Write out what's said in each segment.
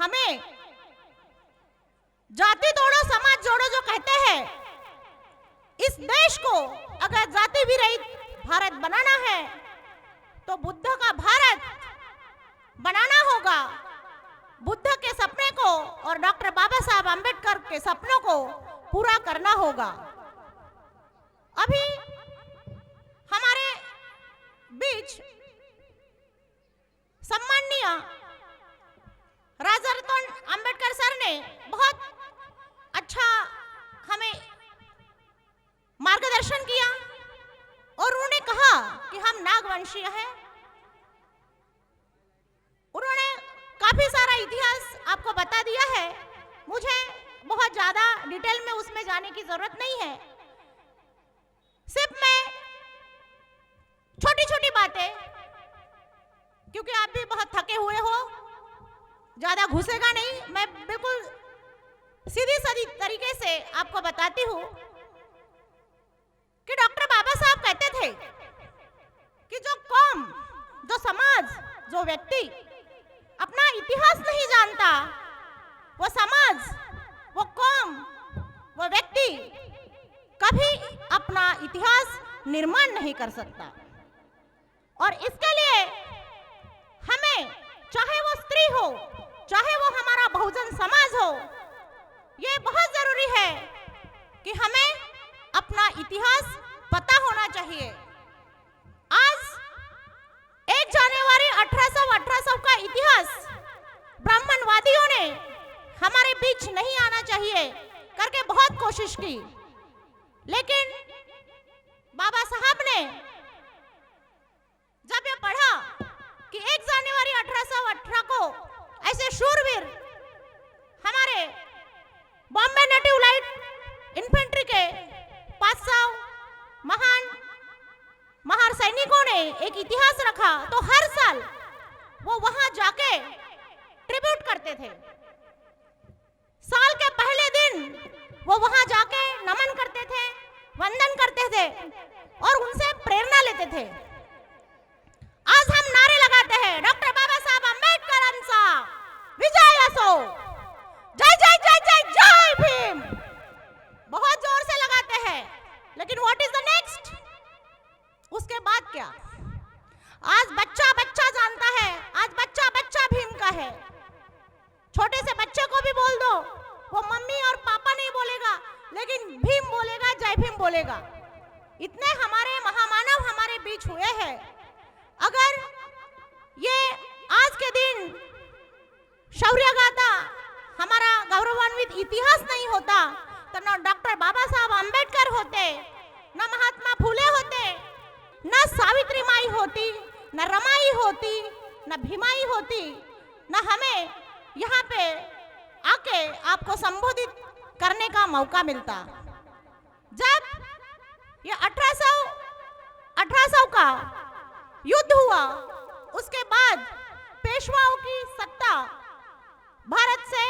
हमें जाति तोड़ो समाज जोड़ो जो कहते हैं, इस देश को अगर जाति विरहित भारत बनाना है तो बुद्ध का भारत बनाना होगा। बुद्ध के सपने को और डॉक्टर बाबा साहब अंबेडकर के सपनों को पूरा करना होगा। अभी हमारे बीच सम्माननीय राजरत्न अंबेडकर सर ने बहुत अच्छा हमें मार्गदर्शन किया और उन्होंने कहा कि हम नागवंशीय हैं। उन्होंने काफी सारा इतिहास आपको बता दिया है, मुझे बहुत ज्यादा डिटेल में उसमें जाने की जरूरत नहीं है। सिर्फ मैं छोटी छोटी बातें, क्योंकि आप भी बहुत थके हुए हो, ज्यादा घुसेगा नहीं, मैं बिल्कुल सीधी सादी तरीके से आपको बताती हूँ कि डॉक्टर बाबा साहब कहते थे कि जो कौम, जो समाज, जो व्यक्ति अपना इतिहास नहीं जानता, वो समाज, वो कौम, वो व्यक्ति कभी अपना इतिहास निर्माण नहीं कर सकता। और इसके लिए हमें, चाहे वो स्त्री हो, चाहे वो हमारा बहुजन समाज हो, ये बहुत जरूरी है कि हमें अपना इतिहास पता होना चाहिए। आज 1 जनवरी 1800 का इतिहास ब्राह्मणवादियों ने हमारे बीच नहीं आना चाहिए करके बहुत कोशिश की, लेकिन बाबा साहब ने जब ये पढ़ा कि 1 जनवरी 1818 को ऐसे शूरवीर हमारे बॉम्बे नेटिव लाइट इन्फेंट्री के 500 महान सैनिकों ने एक इतिहास रखा, तो हर साल वो वहां जाके ट्रिब्यूट करते थे। साल के पहले दिन वो वहां जाके नमन करते थे, वंदन करते थे और उनसे प्रेरणा लेते थे। आज हम नारे लगाते हैं, डॉक्टर बाबा साहब अंबेडकर अंसा विजय असो, जय जय जय जय जय भीम, बहुत जोर से लगाते हैं, लेकिन व्हाट इज द नेक्स्ट? उसके बाद क्या? आज बच्चा बच्चा जानता है, आज बच्चा बच्चा भीम का है। छोटे से बच्चे को भी बोल दो, वो मम्मी और पापा नहीं बोलेगा, लेकिन भीम बोलेगा, जय भीम बोलेगा। इतने हमारे महामानव हमारे बीच हुए हैं। अगर ये आज के दिन शौर्य गाथा, हमारा गौरवान्वित इतिहास नहीं होता, तो न डॉक्टर बाबा साहब अंबेडकर होते, न महात्मा फूले होते, न सावित्री माई होती, न रमाई होती, न भीमाई होती, न हमें यहाँ पे आके आपको संबोधित करने का मौका मिलता। जब ये 1800 का युद्ध हुआ, उसके बाद पेशवाओं की सत्ता भारत से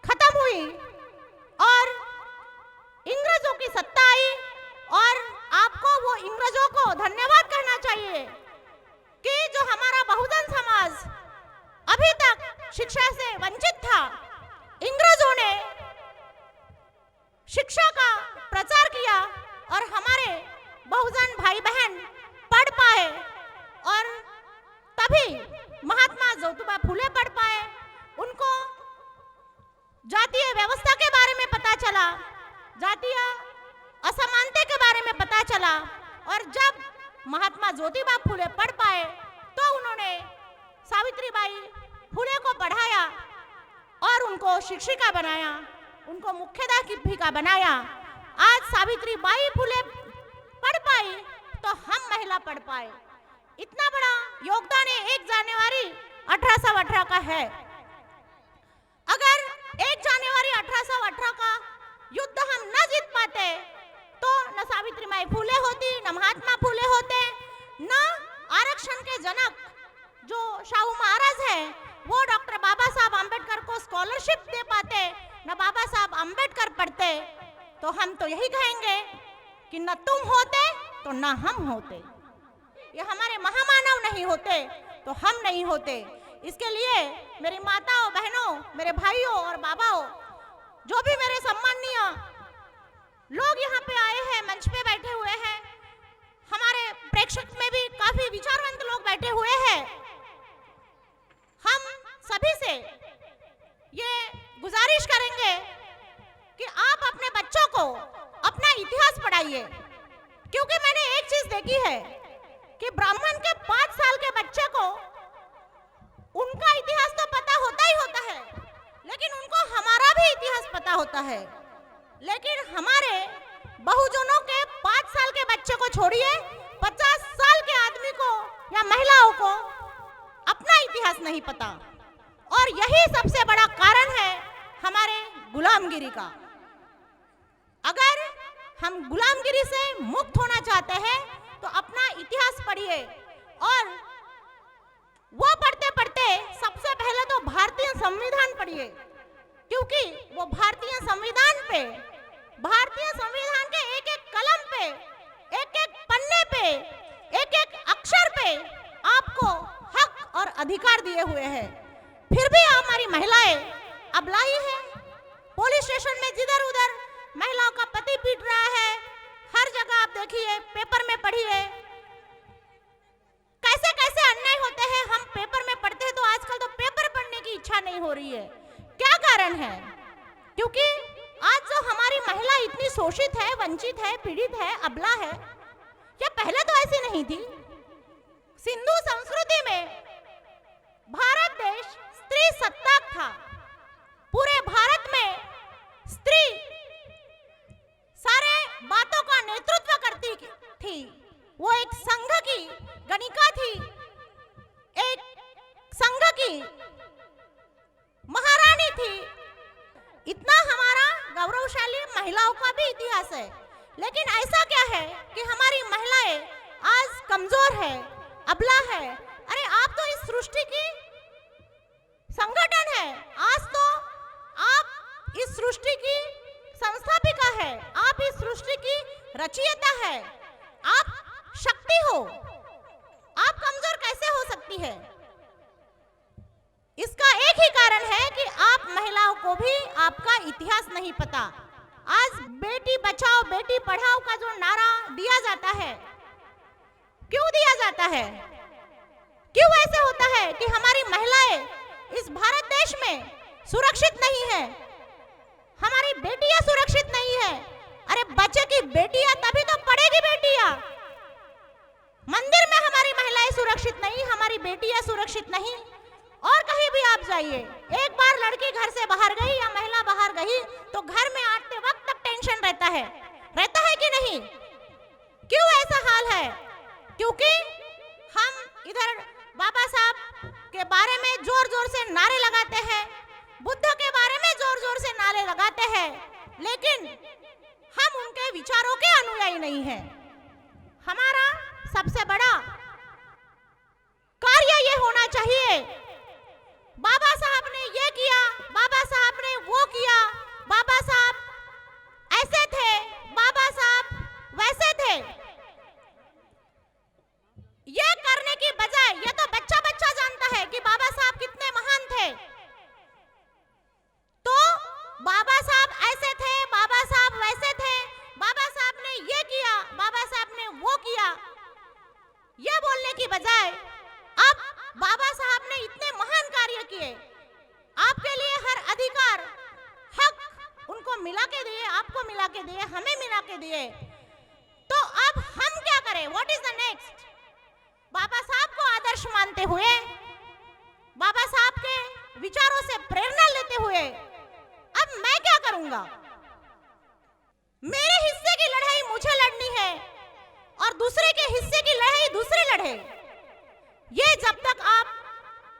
खत्म हुई और इंग्रजों की सत्ता आई। और आपको वो इंग्रजों को धन्यवाद कहना चाहिए कि जो हमारा बहुजन समाज अभी तक शिक्षा से वंचित था, इंग्रजों ने शिक्षा का प्रचार किया और हमारे बहुजन भाई बहन पढ़ पाए, और तभी महात्मा ज्योतिबा फूले पढ़ पाए। उनको जातीय व्यवस्था के बारे में पता चला, जातीय असमानता के बारे में पता चला, और जब महात्मा ज्योतिबा फूले पढ़ पाए तो उन्होंने सावित्रीबाई फूले को पढ़ाया और उनको शिक्षिका बनाया, उनको मुख्याध्यापिका बनाया। आज सावित्रीबाई फूले पढ़ पाई तो हम महिला पढ़ पाए। इतना बड़ा योगदान 1 जनवरी 1818 का है। अगर 1 जनवरी 1818 का युद्ध हम न जीत पाते तो न सावित्रीबाई फूले होती, न महात्मा फूले होते, न आरक्षण के जनक जो शाहू महाराज हैं वो डॉक्टर बाबा साहब अंबेडकर को स्कॉलरशिप दे पाते, न बाबा साहब अंबेडकर पढ़ते। तो हम तो यही कहेंगे कि न तुम होते तो न हम होते, ये हमारे महामानव नहीं होते तो हम नहीं होते। इसके लिए मेरी माताओं, बहनों, मेरे भाइयों और बाबाओं, जो भी मेरे सम्माननीय लोग यहाँ पे आए हैं, मंच पे बैठे हुए हैं, हमारे प्रेक्षक में भी काफी विचारवंत लोग बैठे हुए हैं। हम सभी से ये गुजारिश करेंगे कि आप अपने बच्चों को अपना इतिहास पढ़ाइए, क्योंकि मैंने एक चीज देखी है कि ब्राह्मण के 5 साल के बच्चे को उनका इतिहास तो पता होता ही होता है, लेकिन उनको हमारा भी इतिहास पता होता है। लेकिन हमारे बहुजनों के 5 साल के बच्चे को छोड़िए, 50 साल के आदमी को या महिलाओं को अपना इतिहास नहीं पता, और यही सबसे बड़ा कारण है हमारे गुलामगिरी का। अगर हम गुलामगिरी से मुक्त होना चाहते हैं तो अपना इतिहास पढ़िए, और वो पढ़ते पढ़ते सबसे पहले तो भारतीय संविधान पढ़िए, क्योंकि वो भारतीय संविधान पे, भारतीय संविधान के एक एक कलम पे, एक एक पन्ने पे, एक एक अक्षर पे आपको हक और अधिकार दिए हुए हैं। फिर भी हमारी महिलाएं अबलाई हैं। पुलिस स्टेशन में जिधर उधर महिलाओं का पति पीट रहा है, हर जगह आप देखिए, पेपर में पढ़िए, कैसे कैसे अन्याय होते हैं। हम पेपर में पढ़ते हैं तो आजकल तो पेपर पढ़ने की इच्छा नहीं हो रही है। क्या कारण है? क्योंकि आज जो हमारी महिला इतनी शोषित है, वंचित है, पीड़ित है, अबला है, या पहले तो ऐसी नहीं थी। सिंधु संस्कृति में भारत देश स्त्री सत्ताक था। पूरे भारत में स्त्री सारे बातों का नेतृत्व करती थी। वो एक संघ की गणिका थी, एक संघ की महारानी थी। इतना हमारा गौरवशाली महिलाओं का भी इतिहास है। लेकिन ऐसा क्या है कि हमारी महिलाएं आज कमजोर है, अबला है। अरे आप तो इस सृष्टि की संगठन है, आज तो आप इस सृष्टि की संस्थापिका है, आप इस सृष्टि की रचयिता है, आप शक्ति हो, आप कमजोर कैसे हो सकती है? इसका एक ही कारण है कि आप महिलाओं को भी आपका इतिहास नहीं पता। आज बेटी बचाओ बेटी पढ़ाओ का जो नारा दिया जाता है, क्यों दिया जाता है? क्यों ऐसे होता है कि हमारी महिलाएं इस भारत देश में सुरक्षित नहीं है, हमारी बेटियां सुरक्षित नहीं है? अरे बच्चे की बेटियां तभी तो पढ़ेगी बेटियां। मंदिर में हमारी महिलाएं सुरक्षित नहीं, हमारी बेटियां सुरक्षित नहीं। और कहीं भी आप जाइए, एक बार लड़की घर से बाहर गई या महिला बाहर गई तो घर में आते वक्त तक टेंशन रहता है कि नहीं? क्यों ऐसा हाल है? क्योंकि हम इधर बाबा साहब के बारे में जोर जोर से नारे लगाते हैं, बुद्ध के बारे में जोर जोर से नारे लगाते हैं, लेकिन हम उनके विचारों के अनुयायी नहीं हैं। हमारा सबसे बड़ा कार्य ये होना चाहिए, बाबा साहब ने ये किया, बाबा साहब ने वो किया, बाबा साहब ऐसे थे, बाबा साहब वैसे थे, ये करने की बजाय ये तो बच्चा बच्चा जानता है कि बाबा साहब कितने महान थे। तो बाबा साहब ऐसे थे, बाबा साहब वैसे थे, बाबा साहब ने ये किया, बाबा साहब ने वो किया, ये बोलने की बजाय अब बाबा साहब ने इतने महान कार्य किए, आपके लिए हर अधिकार हक उनको मिला के दिए, आपको मिला के दिए, हमें मिला के दिए। तो अब हम क्या करें? What is the next? Baba Saheb को आदर्श मानते हुए, बाबा साहब के विचारों से प्रेरणा लेते हुए अब मैं क्या करूंगा? मेरे हिस्से की लड़ाई मुझे लड़नी है और दूसरे के हिस्से की लड़ाई दूसरे लड़े। ये जब तक आप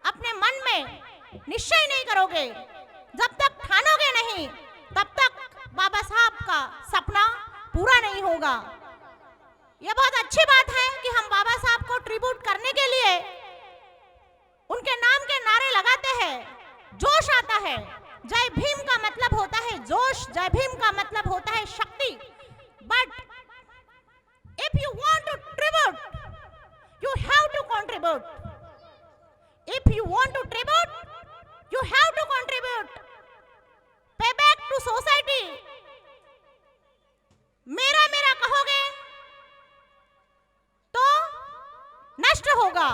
अपने मन में निश्चय नहीं करोगे, जब तक ठानोगे नहीं, तब तक बाबा साहब का सपना पूरा नहीं होगा। यह बहुत अच्छी बात है कि हम बाबा साहब को ट्रिब्यूट करने के लिए उनके नाम के नारे लगाते हैं, जोश आता है। जय भीम का मतलब होता है जोश, जय भीम का मतलब होता है शक्ति। But if you want to tribute, you have to contribute. If you want to tribute, होगा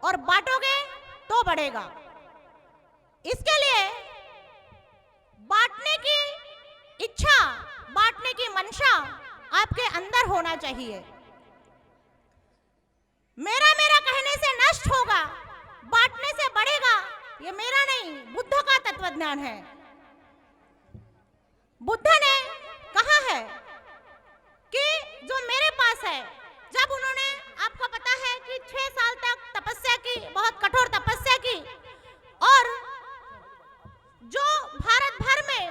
और बांटोगे तो बढ़ेगा। इसके लिए बांटने की इच्छा, बांटने की मंशा आपके अंदर होना चाहिए। मेरा मेरा कहने से नष्ट होगा, बांटने से बढ़ेगा, ये मेरा नहीं, बुद्ध का तत्वज्ञान है। बुद्ध ने कहा है कि जो मेरे पास है, जब उन्होंने, आपको पता है कि 6 साल तक तपस्या की, बहुत कठोर तपस्या की, और जो भारत भर में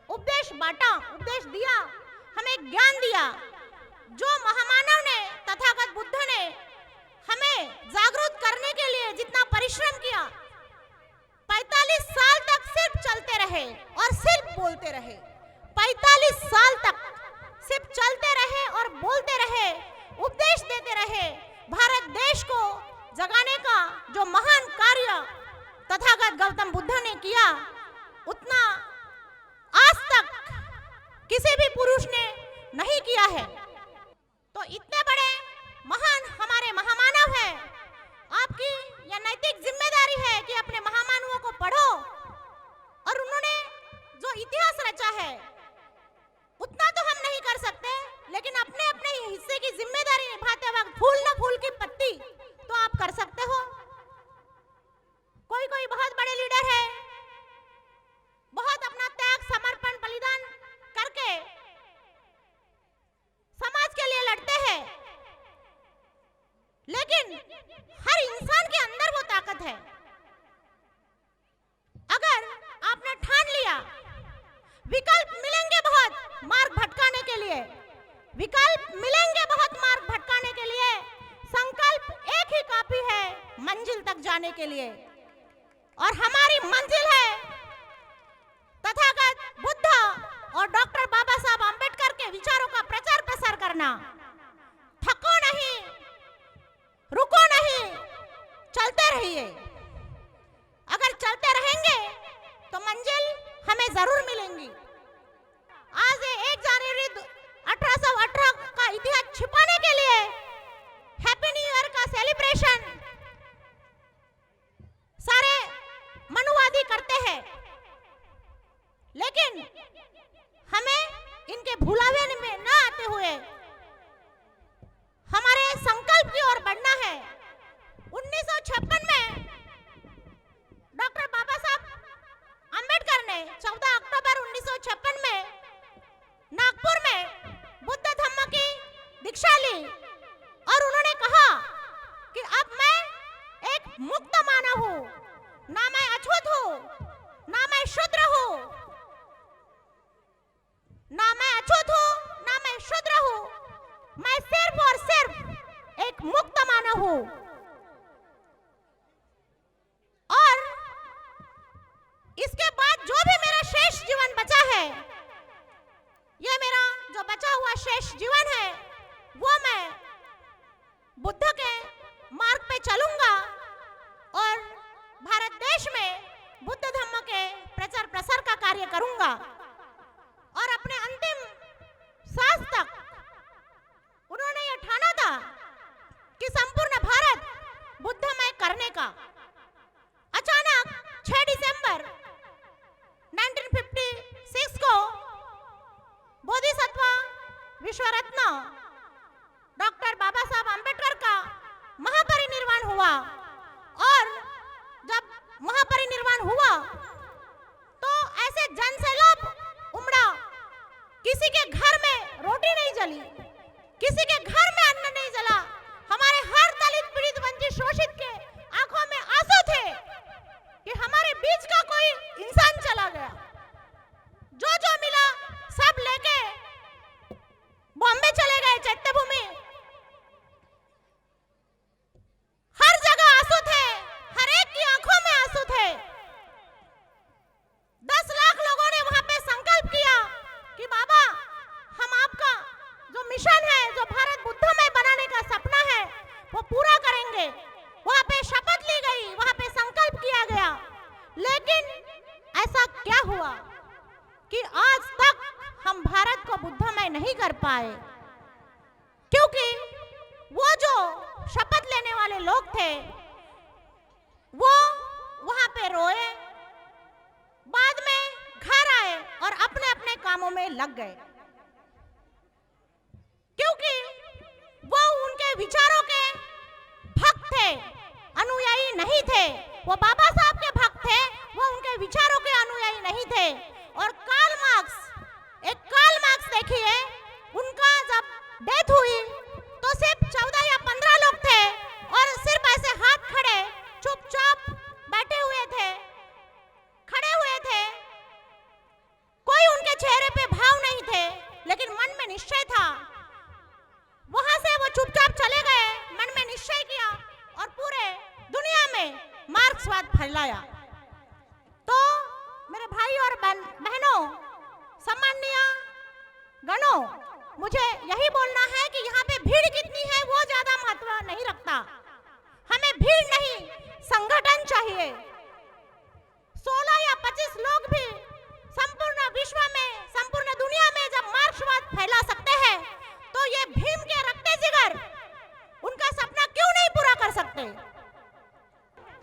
उपदेश बांटा, उपदेश दिया, हमें ज्ञान दिया, जो महामानव ने, तथागत बुद्ध ने हमें जागरूक करने के लिए जितना परिश्रम किया, 45 साल तक सिर्फ चलते रहे और सिर्फ बोलते रहे। 45 साल तक सिर्फ चलते रहे और बोलते रहे, उपदेश देते रहे। भारत देश को जगाने का जो महान कार्य तथागत गौतम बुद्ध ने किया, उतना आज तक किसी भी पुरुष ने नहीं किया है। तो इतने बड़े महान हमारे महामानव हैं, आपकी यह नैतिक जिम्मेदारी है कि अपने महामानवों को पढ़ो, और उन्होंने जो इतिहास रचा है उतना तो हम नहीं कर सकते, लेकिन अपने अपने हिस्से की जिम्मेदारी निभाते वक्त फूल न फूल की पत्ती तो आप कर सकते हो। कोई कोई बहुत बड़े लीडर है, बहुत अपना त्याग, समर्पण, बलिदान करके समाज के लिए लड़ते हैं, लेकिन हर इंसान के अंदर वो ताकत है। अगर आपने ठान लिया, विकल्प मिलेंगे बहुत मार्ग भटकाने के लिए, विकल्प मिलेंगे बहुत मार्ग भटकाने के लिए, संकल्प एक ही काफी है मंजिल तक जाने के लिए। और हमारी मंजिल है तथागत बुद्ध और डॉक्टर बाबा साहब अंबेडकर के विचारों का प्रचार प्रसार करना। थको नहीं, रुको नहीं, चलते रहिए। अगर चलते रहेंगे तो मंजिल हमें जरूर मिलेंगी। आज 1 जनवरी 1818 का इतिहास छिपाने के लिए हैप्पी न्यू ईयर का सेलिब्रेशन सारे मनुवादी करते हैं, लेकिन हमें इनके भुलावे में न आते हुए हमारे संकल्प की ओर बढ़ना है। 1956 में डॉक्टर बाबा साहब अंबेडकर ने 14 अक्टूबर 1956 में नागपुर में बुद्ध धम्म की दीक्षा ली, और उन्होंने कहा कि अब मैं एक मुक्त मानव हूं, ना मैं अछूत हूं, ना मैं शूद्र हूं, ना मैं अछूत हूं, ना मैं शूद्र हूं, मैं सिर्फ और सिर्फ एक मुक्त मानव हूं। और इसके बाद जो भी मेरा शेष जीवन बचा है, यह मेरा जो बचा हुआ शेष जीवन है, वो मैं बुद्ध के मार्ग पे चलूंगा और भारत देश में बुद्ध धम्म के प्रचार प्रसार का कार्य करूंगा। और अपने अंतिम सांस तक उन्होंने यह ठाना था कि संपूर्ण भारत बुद्धमय करने का। अचानक 6 दिसंबर 1956 को बोधिसत्व विश्व रत्न डॉक्टर बाबा साहब अंबेडकर का महापरिनिर्वाण हुआ। और जब महापरिनिर्वाण हुआ तो ऐसे जनसैलाब उमड़ा, किसी के घर में रोटी नहीं जली, किसी के घर में अन्न नहीं जला। हमारे हर दलित, पीड़ित, वंचित, शोषित के आंखों में आंसू थे कि हमारे बीच का कोई इंसान चला गया। जो जो मिला सब लेके बॉम्बे चले गए, चैत्यभूमि। हर जगह आंसू थे, हर एक की आंखों में आंसू थे। 10 लाख लोगों ने वहां पे संकल्प किया कि बाबा, हम आपका जो मिशन है, जो भारत बुद्धमय बनाने का सपना है, वो पूरा करेंगे। वहां पे शपथ ली गई, वहां पे संकल्प किया गया। लेकिन ऐसा क्या हुआ कि आज तक हम भारत को बुद्धमय नहीं कर पाए? क्योंकि वो जो शपथ लेने वाले लोग थे वो वहां पे रोए, बाद में घर आए और अपने अपने कामों में लग गए, क्योंकि वो उनके विचारों के भक्त थे, अनुयायी नहीं थे। वो बाबा साहब के भक्त थे, वो उनके विचारों के अनुयायी नहीं थे। और कार्ल मार्क्स देखिए, उनका जब डेथ हुई तो सिर्फ 14 या 15 लोग थे और सिर्फ ऐसे हाथ खड़े चुपचाप बैठे हुए थे, खड़े हुए थे, कोई उनके चेहरे पे भाव नहीं थे, लेकिन मन में निश्चय था। वहां से वो चुपचाप चले गए, मन में निश्चय किया और पूरे दुनिया में मार्क्सवाद फैलाया। तो मेरे भाई और बहनों, सम्माननीय गणों, मुझे यही बोलना है कि यहाँ पे भीड़ कितनी है वो ज्यादा महत्व नहीं रखता। हमें भीड़ नहीं, संगठन चाहिए। 16 या 25 लोग भी संपूर्ण विश्व में, संपूर्ण दुनिया में जब मार्क्सवाद फैला सकते हैं, तो ये भीम के रक्ते जिगर उनका सपना क्यों नहीं पूरा कर सकते?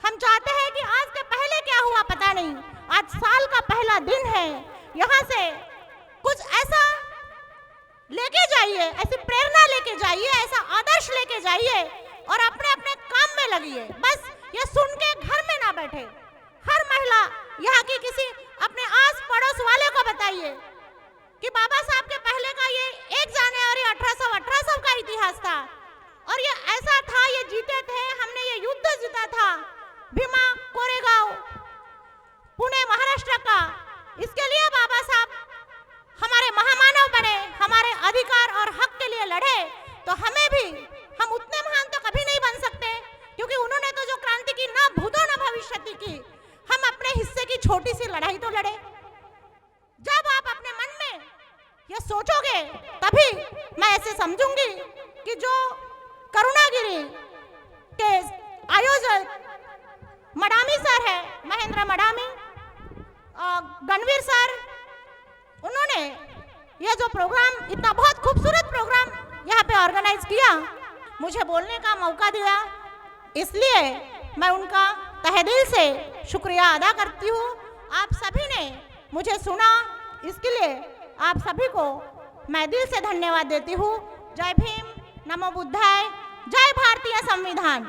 हम चाहते हैं कि आज के पहले क्या हुआ पता नहीं, आज साल का पहला दिन है, यहाँ से कुछ ऐसा लेके जाइए, ऐसी प्रेरणा लेके जाइए, ऐसा आदर्श लेके जाइए और अपने अपने काम में लगिए। बस ये सुन के घर में ना बैठे। हर महिला यहाँ की किसी अपने आस पड़ोस वाले को बताइए कि बाबा साहब के पहले का ये 1 जनवरी 1800 का इतिहास था और ये ऐसा था, ये जीते थे, हमने ये युद्ध जीता था, भीमा कोरेगांव, पुणे महाराष्ट्र का। इसके लिए बाबा साहब हमारे महामानव बने, हमारे अधिकार और हक के लिए लड़े, तो हमें भी, हम उतने महान तो कभी नहीं बन सकते, क्योंकि उन्होंने तो जो क्रांति की ना भूतो ना भविष्यति की, हम अपने हिस्से की छोटी सी लड़ाई तो लड़े। जब आप अपने मन में ये सोचोगे, तभी मैं ऐसे समझूंगी कि जो करुणागिरी के आयोजक मडामी सर है, महेंद्र मडामी, गणवीर सर, उन्होंने ये जो प्रोग्राम, इतना बहुत खूबसूरत प्रोग्राम यहाँ पे ऑर्गेनाइज किया, मुझे बोलने का मौका दिया, इसलिए मैं उनका तहे दिल से शुक्रिया अदा करती हूँ। आप सभी ने मुझे सुना, इसके लिए आप सभी को मैं दिल से धन्यवाद देती हूँ। जय भीम, नमो बुद्धाय, जय भारतीय संविधान।